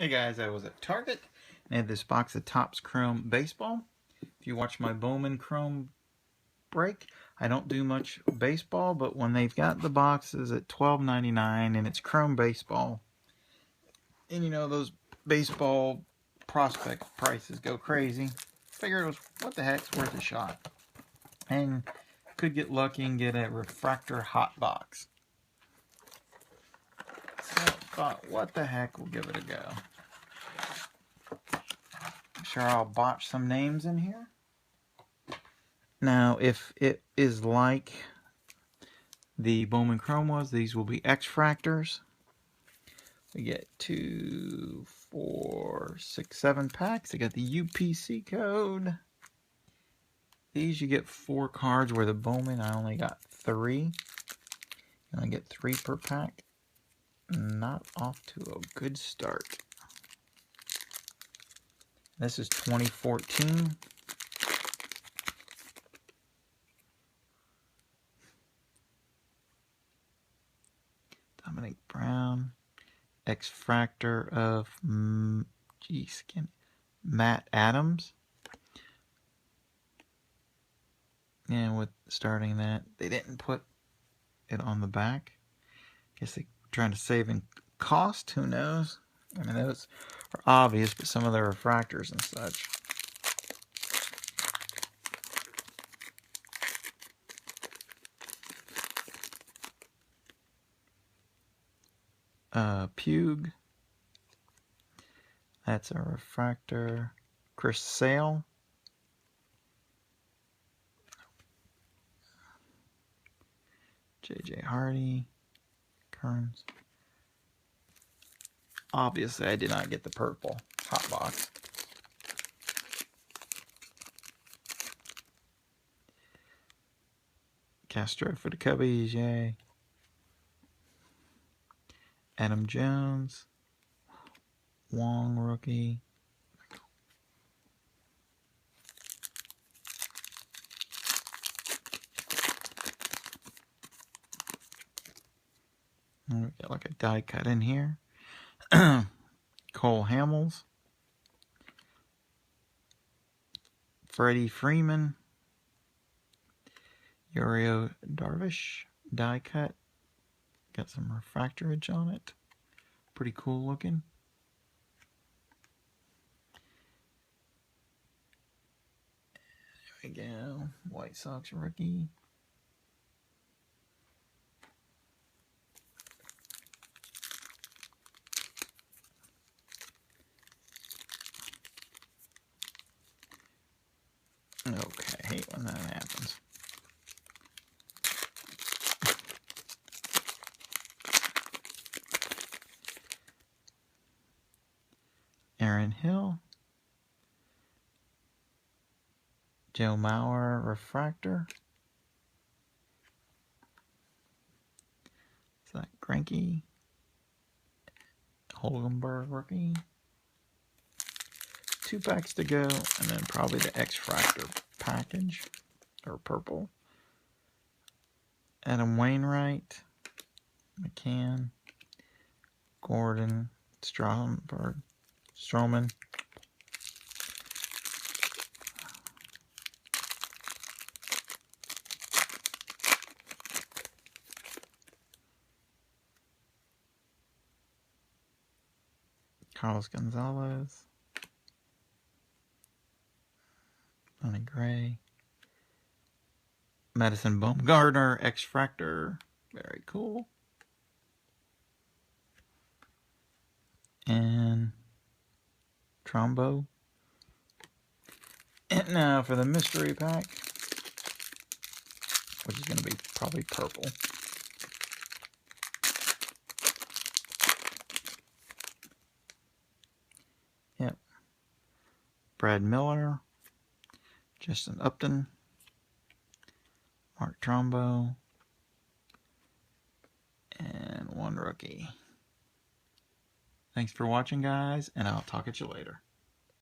Hey guys, I was at Target and I had this box of Topps Chrome Baseball. If you watch my Bowman Chrome break, I don't do much baseball, but when they've got the boxes at $12.99 and it's Chrome Baseball, and you know those baseball prospect prices go crazy, figured it was, what the heck's worth a shot. And could get lucky and get a refractor hot box. So I thought, what the heck, we'll give it a go. Sure, I'll botch some names in here. Now, if it is like the Bowman Chrome was, these will be X-Fractors. We get 2, 4, 6, 7 packs. I got the UPC code. These you get 4 cards, where the Bowman I only got 3. And I get 3 per pack. Not off to a good start. This is 2014. Dominic Brown. X-Fractor of Matt Adams. And with starting that, they didn't put it on the back. Guess they're trying to save in cost. Who knows? I mean, those are obvious, but some of the refractors and such. Pugue. That's a refractor. Chris Sale. J.J. Hardy. Kearns. Obviously, I did not get the purple hot box. Castro for the Cubbies, yay. Adam Jones. Wong rookie. We got like a die cut in here. Cole Hamels. Freddie Freeman. Uriel Darvish die cut. Got some refractorage on it. Pretty cool looking. There we go. White Sox rookie. Okay, I hate when that happens. Aaron Hill. Joe Mauer refractor. Is that Greinke? Holgenberg rookie. 2 packs to go, and then probably the X-Fractor package, or purple. Adam Wainwright. McCann. Gordon. Stroman. Carlos Gonzalez. Sonny Gray. Madison Bumgarner, X-Fractor. Very cool. And Trombo. And now for the mystery pack, which is going to be probably purple. Yep. Brad Miller. Justin Upton. Mark Trombo. And 1 rookie. Thanks for watching, guys, and I'll talk at you later.